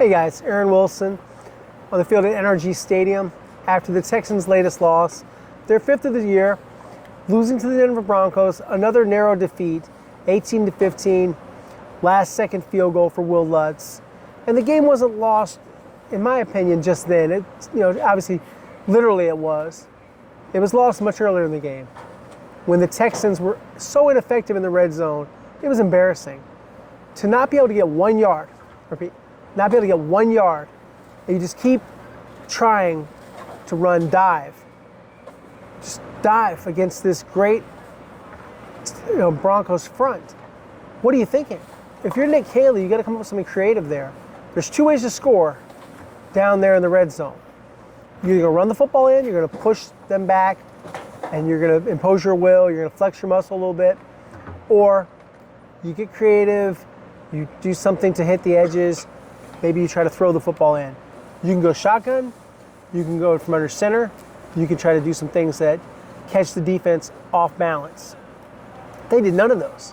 Hey guys, Aaron Wilson on the field at NRG Stadium after the Texans' latest loss. Their fifth of the year, losing to the Denver Broncos, another narrow defeat, 18-15, last second field goal for Will Lutz. And the game wasn't lost, in my opinion, just then. Obviously, literally it was. It was lost much earlier in the game. When the Texans were so ineffective in the red zone, it was embarrassing. To not be able to get 1 yard, not be able to get 1 yard, and you just keep trying to run dive. Just dive against this great Broncos front. What are you thinking? If you're Nick Haley, you got to come up with something creative there. There's two ways to score down there in the red zone. You're going to run the football in, you're going to push them back, and you're going to impose your will, you're going to flex your muscle a little bit, or you get creative, you do something to hit the edges, maybe you try to throw the football in. You can go shotgun, you can go from under center, you can try to do some things that catch the defense off balance. They did none of those.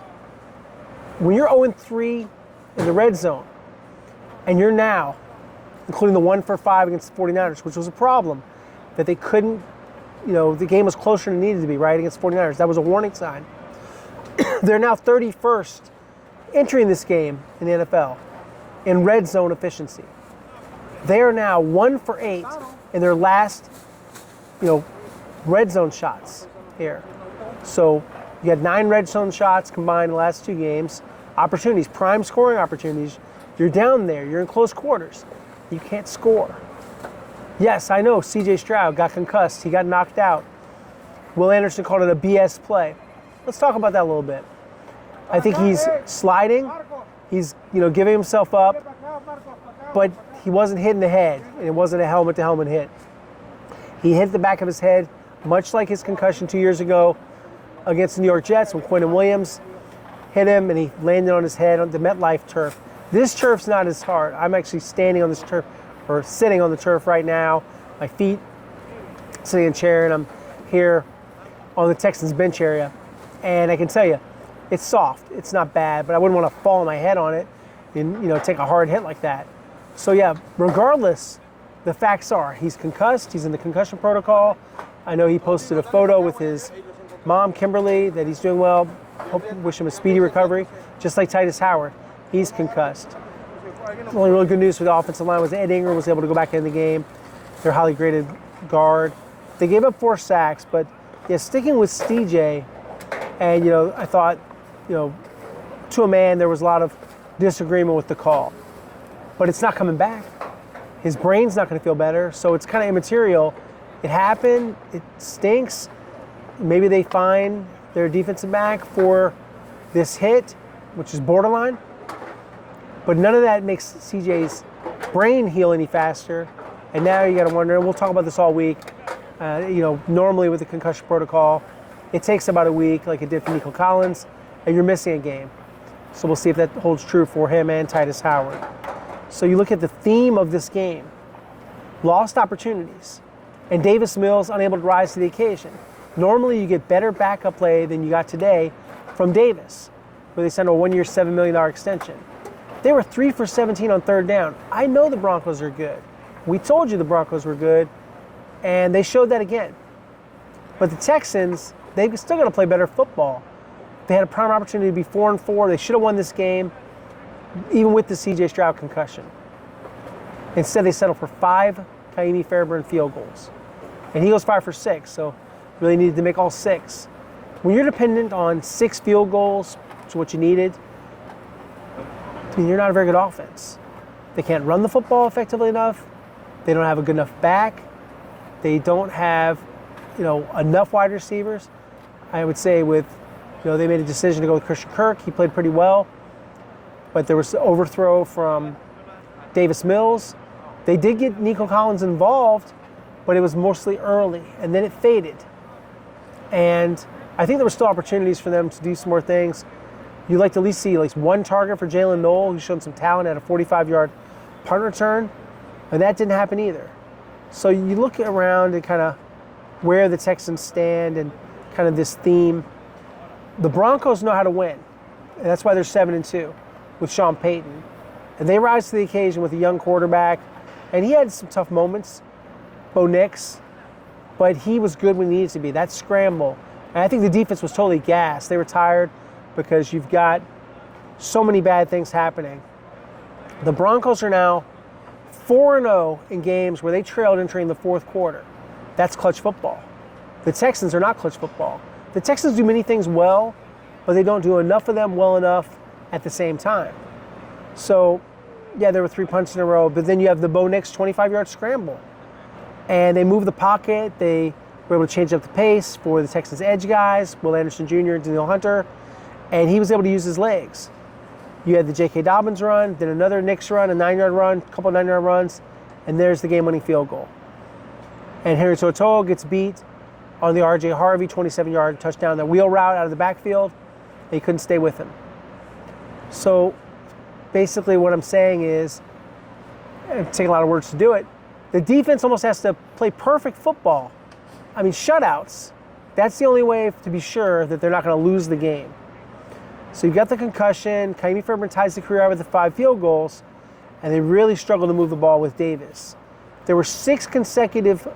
When you're 0-3 in the red zone, and you're now, including the 1-for-5 against the 49ers, which was a problem, that they couldn't, the game was closer than it needed to be, right, against the 49ers. That was a warning sign. They're now 31st entering this game in the NFL in red zone efficiency. They are now 1-for-8 in their last, red zone shots here. So you had 9 red zone shots combined in the last 2 games. Opportunities, prime scoring opportunities. You're down there. You're in close quarters. You can't score. Yes, I know CJ Stroud got concussed. He got knocked out. Will Anderson called it a BS play. Let's talk about that a little bit. I think he's sliding. He's, giving himself up. But he wasn't hitting the head. And it wasn't a helmet-to-helmet hit. He hit the back of his head, much like his concussion 2 years ago against the New York Jets when Quentin Williams hit him and he landed on his head on the MetLife turf. This turf's not as hard. I'm actually standing on this turf, or sitting on the turf right now. My feet sitting in a chair, and I'm here on the Texans bench area. And I can tell you, it's soft. It's not bad, but I wouldn't want to fall on my head on it and take a hard hit like that. So yeah, regardless, the facts are he's concussed. He's in the concussion protocol. I know he posted a photo with his mom, Kimberly, that he's doing well. Wish him a speedy recovery, just like Titus Howard. He's concussed. The only really good news for the offensive line was Ed Ingram was able to go back in the game. They're highly graded guard. They gave up 4 sacks, but yeah, sticking with CJ, and I thought, to a man, there was a lot of disagreement with the call. But it's not coming back. His brain's not going to feel better, so it's kind of immaterial. It happened. It stinks. Maybe they fine their defensive back for this hit, which is borderline. But none of that makes CJ's brain heal any faster. And now you got to wonder, and we'll talk about this all week, normally with the concussion protocol, it takes about a week, like it did for Nico Collins, and you're missing a game. So we'll see if that holds true for him and Titus Howard. So you look at the theme of this game, lost opportunities, and Davis Mills unable to rise to the occasion. Normally you get better backup play than you got today from Davis, where they signed a 1-year, $7 million extension. They were 3 for 17 on third down. I know the Broncos are good. We told you the Broncos were good, and they showed that again. But the Texans, they've still got to play better football. They had a prime opportunity to be 4-4. They should have won this game, even with the C.J. Stroud concussion. Instead, they settled for 5 Kaimi Fairburn field goals. And he goes 5 for 6, so really needed to make all 6. When you're dependent on 6 field goals, which is what you needed, you're not a very good offense. They can't run the football effectively enough. They don't have a good enough back. They don't have, enough wide receivers. I would say they made a decision to go with Christian Kirk. He played pretty well. But there was the overthrow from Davis Mills. They did get Nico Collins involved, but it was mostly early, and then it faded. And I think there were still opportunities for them to do some more things. You'd like to at least see at least 1 target for Jalen Noel, who's shown some talent at a 45-yard punt return, and that didn't happen either. So you look around and kind of where the Texans stand and kind of this theme. The Broncos know how to win, and that's why they're 7-2 with Sean Payton. And they rise to the occasion with a young quarterback. And he had some tough moments, Bo Nix, but he was good when he needed to be. That scramble. And I think the defense was totally gassed. They were tired because you've got so many bad things happening. The Broncos are now 4-0 in games where they trailed entering the fourth quarter. That's clutch football. The Texans are not clutch football. The Texans do many things well, but they don't do enough of them well enough at the same time. So, yeah, there were 3 punts in a row, but then you have the Bo Nix 25-yard scramble. And they moved the pocket. They were able to change up the pace for the Texans' edge guys, Will Anderson Jr., Daniel Hunter, and he was able to use his legs. You had the J.K. Dobbins run, then another Nix run, a 9-yard run, a couple of 9-yard runs, and there's the game-winning field goal. And Henry To'oTo'o gets beat on the R.J. Harvey 27-yard touchdown, the wheel route out of the backfield. He couldn't stay with him. So basically what I'm saying is, I'm taking a lot of words to do it, the defense almost has to play perfect football. I mean, shutouts. That's the only way to be sure that they're not going to lose the game. So you've got the concussion. Ka'imi Fairbairn ties the career out with the 5 field goals, and they really struggle to move the ball with Davis. There were 6 consecutive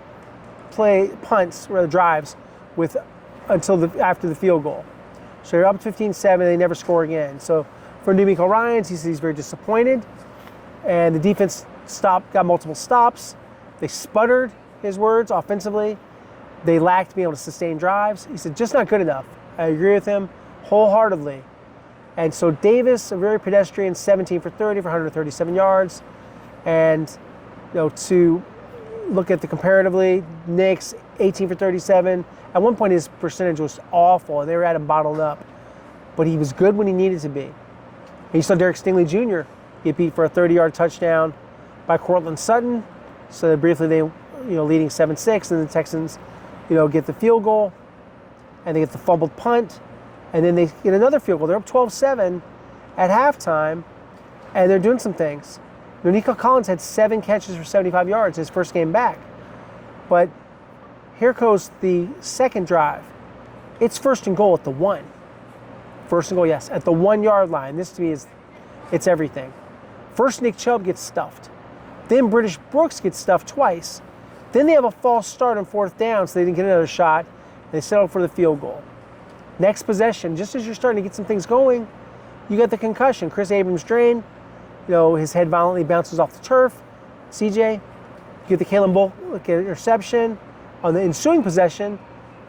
punts, or drives, after the field goal. So you're up 15-7, they never score again. So for D'Amico Ryans, he says he's very disappointed, and the defense got multiple stops. They sputtered, his words, offensively. They lacked being able to sustain drives. He said, just not good enough. I agree with him wholeheartedly. And so Davis, a very pedestrian, 17 for 30 for 137 yards. And, to look at the comparatively, Nix, 18 for 37. At one point, his percentage was awful, and they were at him bottled up. But he was good when he needed to be. And you saw Derek Stingley Jr. get beat for a 30-yard touchdown by Cortland Sutton. So briefly, they, leading 7-6, and the Texans, get the field goal, and they get the fumbled punt, and then they get another field goal. They're up 12-7 at halftime, and they're doing some things. Nico Collins had 7 catches for 75 yards his first game back. But here goes the second drive. It's first and goal at the 1. First and goal, yes, at the 1-yard line. This to me it's everything. First, Nick Chubb gets stuffed. Then British Brooks gets stuffed twice. Then they have a false start on 4th down, so they didn't get another shot. And they settled for the field goal. Next possession, just as you're starting to get some things going, you got the concussion. Chris Abrams drain. His head violently bounces off the turf. CJ, you get the Kalen Bullock interception on the ensuing possession,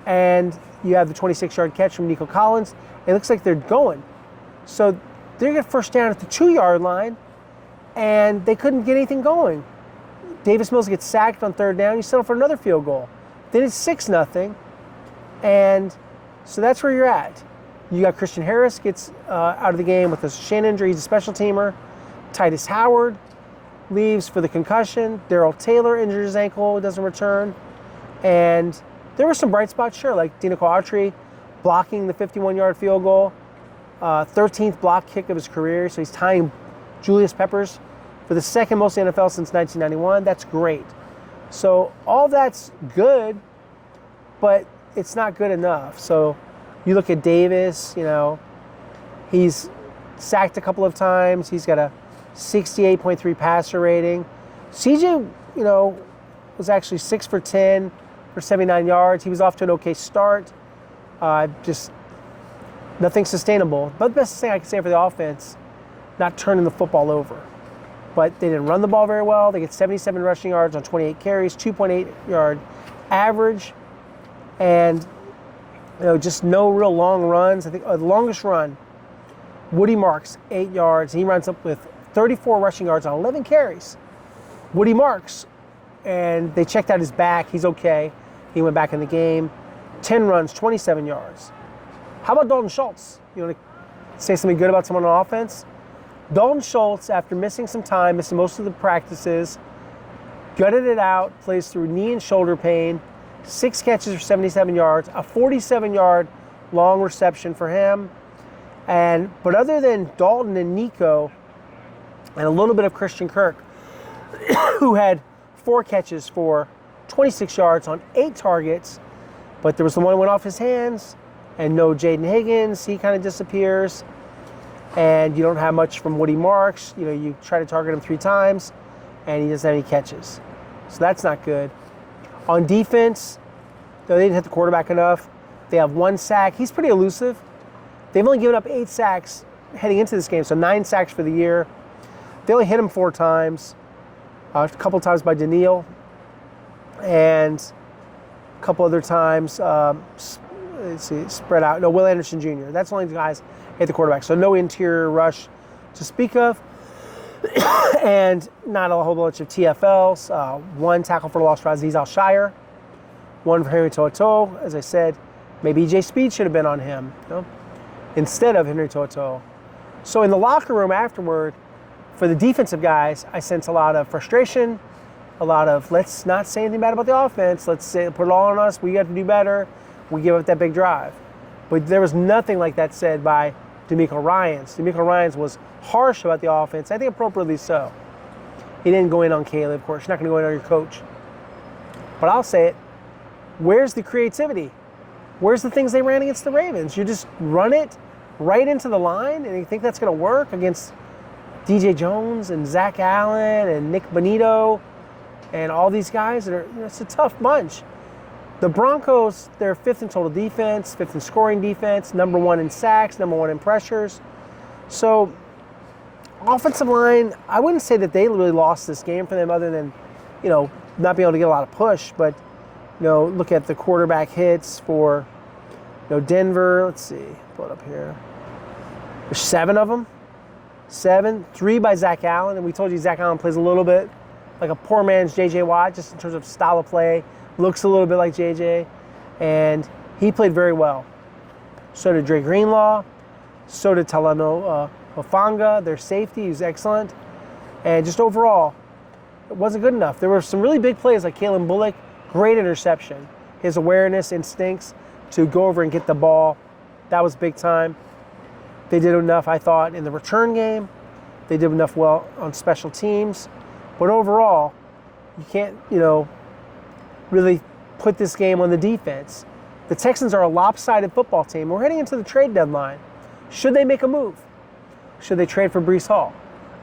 and you have the 26-yard catch from Nico Collins. It looks like they're going. So they get first down at the 2-yard line, and they couldn't get anything going. Davis Mills gets sacked on 3rd down. You settle for another field goal. Then it's 6-0, and so that's where you're at. You got Christian Harris gets out of the game with a shin injury. He's a special teamer. Titus Howard leaves for the concussion. Darrell Taylor injures his ankle, doesn't return. And there were some bright spots, sure, like Dino Autry blocking the 51-yard field goal. 13th block kick of his career, so he's tying Julius Peppers for the second most in the NFL since 1991. That's great. So all that's good, but it's not good enough. So you look at Davis, he's sacked a couple of times. He's got a 68.3 passer rating. CJ, was actually 6 for 10 for 79 yards. He was off to an okay start. Just nothing sustainable. But the best thing I can say for the offense, not turning the football over. But they didn't run the ball very well. They get 77 rushing yards on 28 carries, 2.8-yard average, and just no real long runs. I think the longest run, Woody Marks, 8 yards. He runs up with 34 rushing yards on 11 carries. Woody Marks, and they checked out his back. He's okay. He went back in the game. 10 runs, 27 yards. How about Dalton Schultz? You want to say something good about someone on offense? Dalton Schultz, after missing some time, missing most of the practices, gutted it out, plays through knee and shoulder pain, 6 catches for 77 yards, a 47-yard long reception for him. But other than Dalton and Nico, and a little bit of Christian Kirk, who had 4 catches for 26 yards on 8 targets, but there was the one that went off his hands, and no Jaden Higgins, he kind of disappears. and you don't have much from Woody Marks. You know, you try to target him 3 times, and he doesn't have any catches. So that's not good. On defense, they didn't hit the quarterback enough. They have 1 sack. He's pretty elusive. They've only given up 8 sacks heading into this game, so 9 sacks for the year. They only hit him 4 times, a couple times by Daniil, and a couple other times, let's see, spread out. No, Will Anderson Jr. That's the only guys hit the quarterback. So no interior rush to speak of, and not a whole bunch of TFLs. 1 tackle for loss for Aziz Al-Shire, 1 for Henry To'oTo'o. As I said, maybe EJ Speed should have been on him, you know, instead of Henry To'oTo'o. So in the locker room afterward, for the defensive guys, I sense a lot of frustration, a lot of let's not say anything bad about the offense. Let's put it all on us. We got to do better. We give up that big drive. But there was nothing like that said by DeMeco Ryans. DeMeco Ryans was harsh about the offense, I think appropriately so. He didn't go in on Caleb, of course. You're not going to go in on your coach. But I'll say it. Where's the creativity? Where's the things they ran against the Ravens? You just run it right into the line, and you think that's going to work against DJ Jones and Zach Allen and Nick Bonito and all these guys that are, you know, it's a tough bunch. The Broncos, they're 5th in total defense, 5th in scoring defense, number 1 in sacks, number 1 in pressures. So offensive line, I wouldn't say that they really lost this game for them other than, you know, not being able to get a lot of push. But, you know, look at the quarterback hits for, you know, Denver. Let's see, pull it up here. There's 7 of them. 7, 3 by Zach Allen, and we told you Zach Allen plays a little bit like a poor man's J.J. Watt, just in terms of style of play, looks a little bit like J.J., and he played very well. So did Dre Greenlaw, so did Talano Hufanga, their safety, he was excellent, and just overall, it wasn't good enough. There were some really big plays like Kalen Bullock, great interception. His awareness, instincts to go over and get the ball, that was big time. They did enough, I thought, in the return game. They did enough well on special teams. But overall, you can't, you know, really put this game on the defense. The Texans are a lopsided football team. We're heading into the trade deadline. Should they make a move? Should they trade for Breece Hall?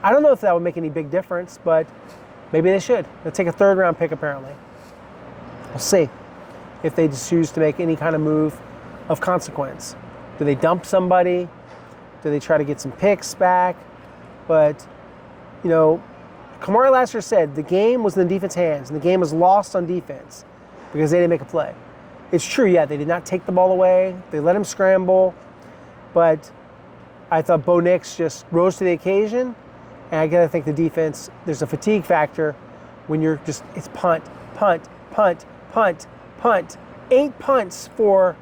I don't know if that would make any big difference, but maybe they should. They'll take a 3rd-round pick, apparently. We'll see if they just choose to make any kind of move of consequence. Do they dump somebody? Do they try to get some picks back? But, you know, Kamari last year said the game was in the defense's hands, and the game was lost on defense because they didn't make a play. It's true, yeah, they did not take the ball away. They let him scramble. But I thought Bo Nix just rose to the occasion. And I got to think the defense, there's a fatigue factor when you're just, it's punt, punt, punt, punt, punt. 8 punts for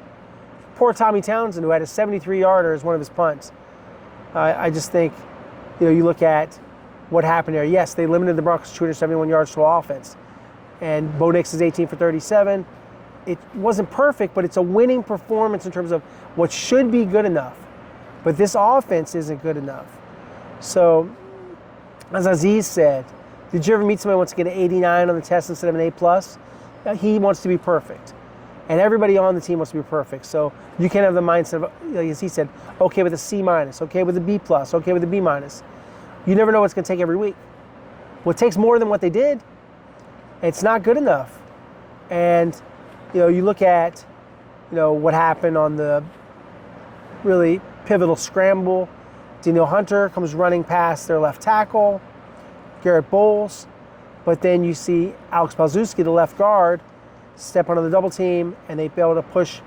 poor Tommy Townsend, who had a 73-yarder as one of his punts. I just think, you know, you look at what happened there. Yes, they limited the Broncos 271 yards to offense. And Bo Nix is 18 for 37. It wasn't perfect, but it's a winning performance in terms of what should be good enough. But this offense isn't good enough. So, as Aziz said, did you ever meet somebody who wants to get an 89 on the test instead of an A+? He wants to be perfect. And everybody on the team wants to be perfect. So you can't have the mindset of, as he said, okay with a C-, okay with a B+, okay with a B-. You never know what it's going to take every week. Well, it takes more than what they did. It's not good enough. And, you know, you look at, you know, what happened on the really pivotal scramble. Danielle Hunter comes running past their left tackle, Garrett Bowles. But then you see Alex Balzewski, the left guard, step onto the double team, and they be able to push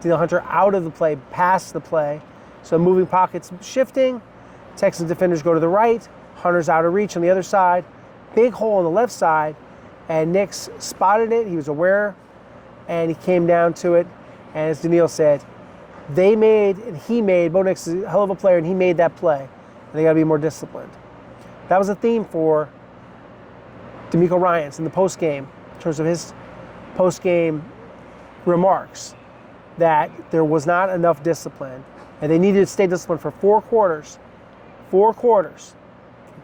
Danielle Hunter out of the play, past the play. So moving pockets shifting. Texans defenders go to the right. Hunter's out of reach on the other side. Big hole on the left side. And Nix spotted it. He was aware. And he came down to it. And as Danielle said, they made, and he made, Bo Nix is a hell of a player, and he made that play. And they got to be more disciplined. That was a theme for DeMeco Ryans in the postgame, in terms of his postgame remarks, that there was not enough discipline, and they needed to stay disciplined for 4 quarters. 4 quarters.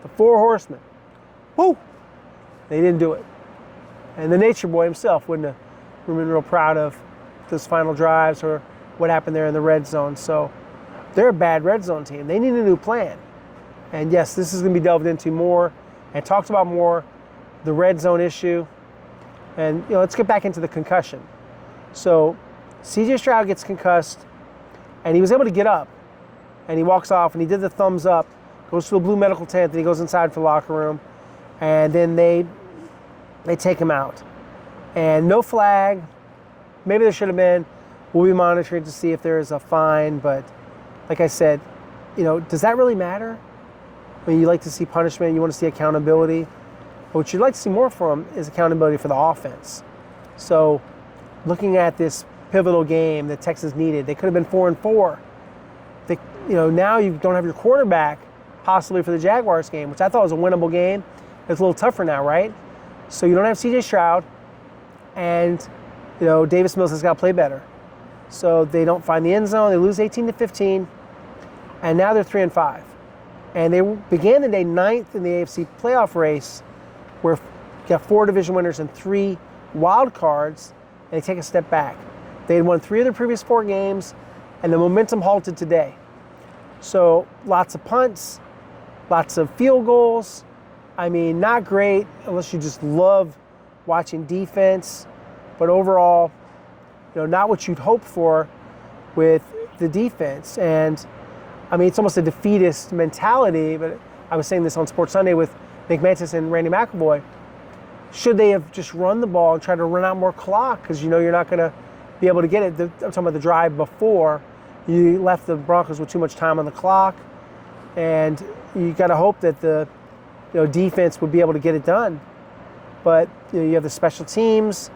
The 4 horsemen. Woo! They didn't do it. And the Nature Boy himself wouldn't have been real proud of those final drives or what happened there in the red zone. So they're a bad red zone team. They need a new plan. And yes, this is going to be delved into more and talked about more, the red zone issue. And let's get back into the concussion. So CJ Stroud gets concussed, and he was able to get up, and he walks off, and he did the thumbs up, goes to a blue medical tent, and he goes inside for the locker room, and then they take him out. And no flag. Maybe there should have been. We'll be monitoring to see if there is a fine, but like I said, does that really matter? I mean, you like to see punishment, you want to see accountability. But what you'd like to see more from is accountability for the offense. So looking at this pivotal game that Texans needed, they could have been 4-4. Now you don't have your quarterback possibly for the Jaguars game, which I thought was a winnable game. It's a little tougher now, right? So you don't have CJ Stroud, and Davis Mills has got to play better. So they don't find the end zone. They lose 18-15, and now they're 3-5. And they began the day 9th in the AFC playoff race, where you got 4 division winners and 3 wild cards, and they take a step back. They had won 3 of their previous 4 games, and the momentum halted today. So lots of punts, lots of field goals. I mean, not great unless you just love watching defense, but overall, not what you'd hope for with the defense. And I mean, it's almost a defeatist mentality, but I was saying this on Sports Sunday with Nick Mantis and Randy McElvoy. Should they have just run the ball and tried to run out more clock? Because you're not going to be able to get it. I'm talking about the drive before. You left the Broncos with too much time on the clock, and you got to hope that the defense would be able to get it done. But you have the special teams.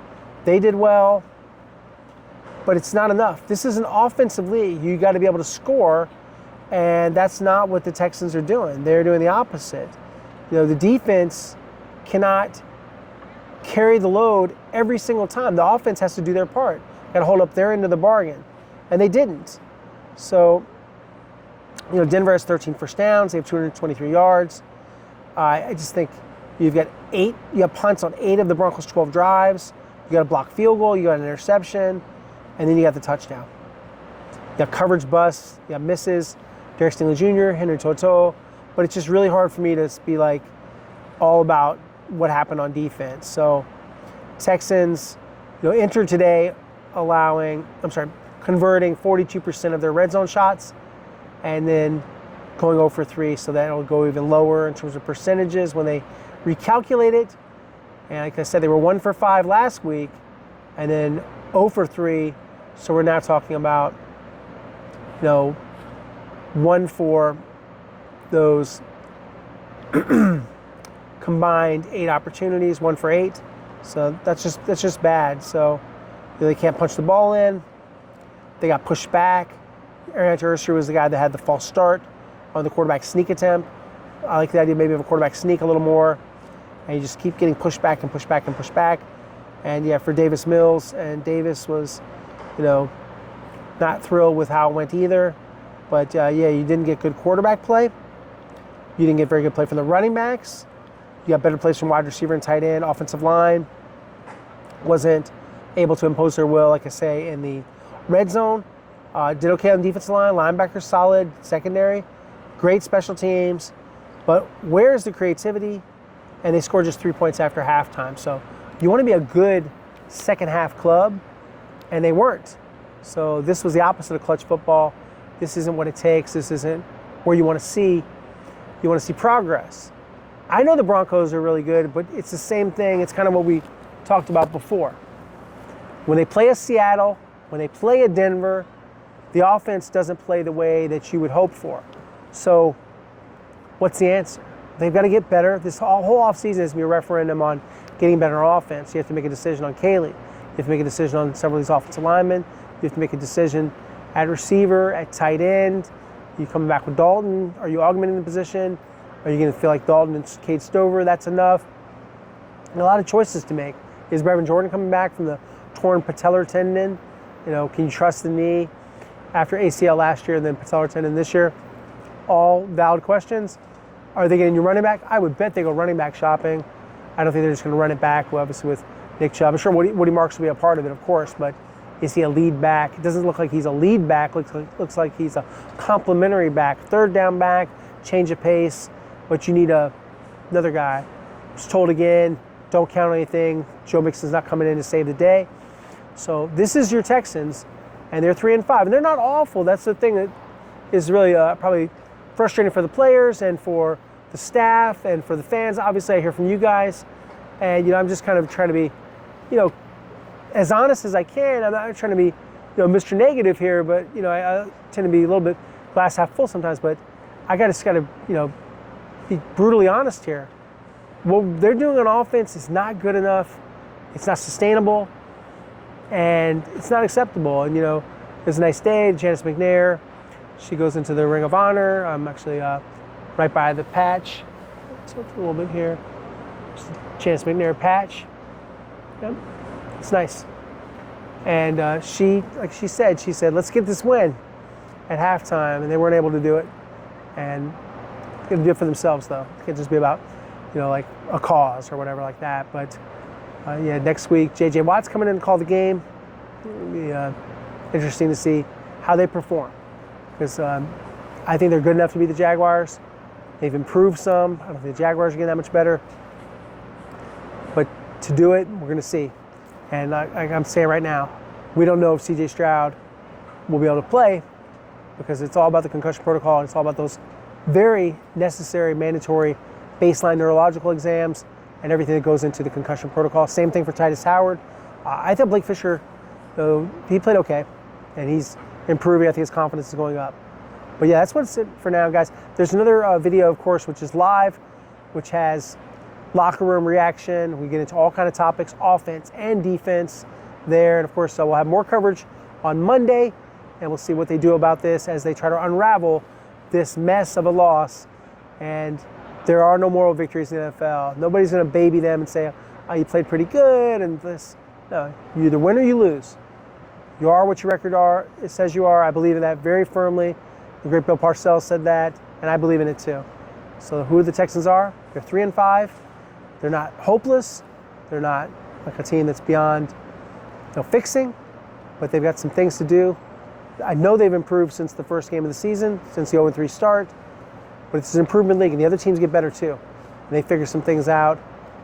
They did well, but it's not enough. This is an offensive league. You got to be able to score, and that's not what the Texans are doing. They're doing the opposite. The defense cannot carry the load every single time. The offense has to do their part. Got to hold up their end of the bargain, and they didn't. So, Denver has 13 first downs. They have 223 yards. I just think you have punts on 8 of the Broncos' 12 drives. You got a blocked field goal. You got an interception, and then you got the touchdown. You got coverage busts. You got misses. Derek Stingley Jr., Henry Toto. But it's just really hard for me to be all about what happened on defense. So, Texans, entered today converting 42% of their red zone shots, and then going 0 for 3, so that'll go even lower in terms of percentages when they recalculate it. And like I said, they were 1 for 5 last week, and then 0 for 3, so we're now talking about 1 for those combined 8 opportunities, 1 for 8. So that's just bad. So they can't punch the ball in. They got pushed back. Aaron Ursa was the guy that had the false start on the quarterback sneak attempt. I like the idea maybe of a quarterback sneak a little more, and you just keep getting pushed back and pushed back and pushed back. And for Davis Mills, and Davis was, not thrilled with how it went either. But you didn't get good quarterback play. You didn't get very good play from the running backs. You got better plays from wide receiver and tight end. Offensive line wasn't able to impose their will, like I say, in the red zone. Did okay on the defensive line. Linebackers solid. Secondary, great special teams. But where's the creativity? And they scored just 3 points after halftime. So you want to be a good second half club, and they weren't. So this was the opposite of clutch football. This isn't what it takes. This isn't where you want to see. You want to see progress. I know the Broncos are really good, but it's the same thing. It's kind of what we talked about before. When they play a Seattle, when they play a Denver, the offense doesn't play the way that you would hope for. So what's the answer? They've got to get better. This whole offseason is going to be a referendum on getting better on offense. You have to make a decision on Caley. You have to make a decision on several of these offensive linemen. You have to make a decision at receiver, at tight end. You coming back with Dalton? Are you augmenting the position? Are you going to feel like Dalton and Cade Stover, that's enough? And a lot of choices to make. Is Brevin Jordan coming back from the torn patellar tendon? Can you trust the knee after ACL last year and then patellar tendon this year? All valid questions. Are they getting your running back? I would bet they go running back shopping. I don't think they're just going to run it back, obviously, with Nick Chubb. I'm sure Woody Marks will be a part of it, of course, but Is he a lead back? It doesn't look like he's a lead back. Looks like he's a complementary back, third down back, change of pace, but you need another guy. I was told again, don't count on anything. Joe Mixon's not coming in to save the day. So this is your Texans, and they're 3-5, and they're not awful. That's the thing that is really probably frustrating for the players and for the staff and for the fans. Obviously, I hear from you guys, and I'm just kind of trying to be, as honest as I can. I'm not trying to be, Mr. Negative here, but I tend to be a little bit glass half full sometimes. But I just got to, be brutally honest here. What they're doing on offense is not good enough. It's not sustainable, and it's not acceptable. And it's a nice day. Janice McNair, she goes into the Ring of Honor. I'm actually right by the patch. So a little bit here. Janice McNair patch. Yep. It's nice. And she said, let's get this win at halftime, and they weren't able to do it. And they're going to do it for themselves, though. It can't just be about, like a cause or whatever like that. But next week, J.J. Watt's coming in to call the game. It'll be interesting to see how they perform, because I think they're good enough to beat the Jaguars. They've improved some. I don't think the Jaguars are getting that much better. But to do it, we're going to see. And like I'm saying right now, we don't know if C.J. Stroud will be able to play, because it's all about the concussion protocol, and it's all about those very necessary, mandatory baseline neurological exams and everything that goes into the concussion protocol. Same thing for Titus Howard. I thought Blake Fisher, he played okay, and he's improving. I think his confidence is going up. But yeah, that's what's it for now, guys. There's another video, of course, which is live, which has locker room reaction. We get into all kind of topics, offense and defense there. And of course, we'll have more coverage on Monday, and we'll see what they do about this as they try to unravel this mess of a loss. And there are no moral victories in the NFL. Nobody's going to baby them and say, oh, you played pretty good and this. No, you either win or you lose. You are what your record it says you are. I believe in that very firmly. The great Bill Parcells said that, and I believe in it too. So who the Texans are? They're 3-5. They're not hopeless. They're not like a team that's beyond fixing, but they've got some things to do. I know they've improved since the first game of the season, since the 0-3 start, but it's an improvement league, and the other teams get better too. And they figure some things out,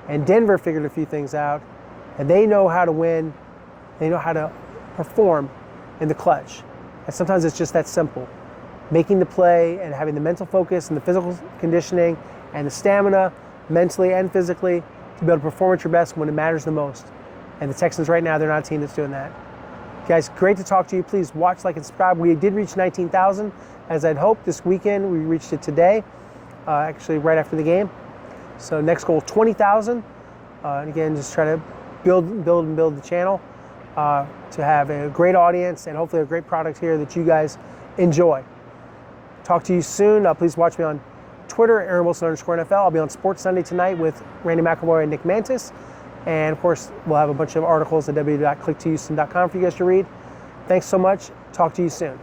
and Denver figured a few things out, and they know how to win. They know how to perform in the clutch. And sometimes it's just that simple. Making the play and having the mental focus and the physical conditioning and the stamina, mentally and physically, to be able to perform at your best when it matters the most. And the Texans right now, they're not a team that's doing that. Guys, great to talk to you. Please watch, like, and subscribe. We did reach 19,000, as I'd hoped this weekend. We reached it today, actually right after the game. So next goal, 20,000. And again, just try to build the channel to have a great audience and hopefully a great product here that you guys enjoy. Talk to you soon. Please watch me on Twitter, @AaronWilson_NFL. I'll be on Sports Sunday tonight with Randy McElroy and Nick Mantis. And of course, we'll have a bunch of articles at www.clicktohouston.com for you guys to read. Thanks so much. Talk to you soon.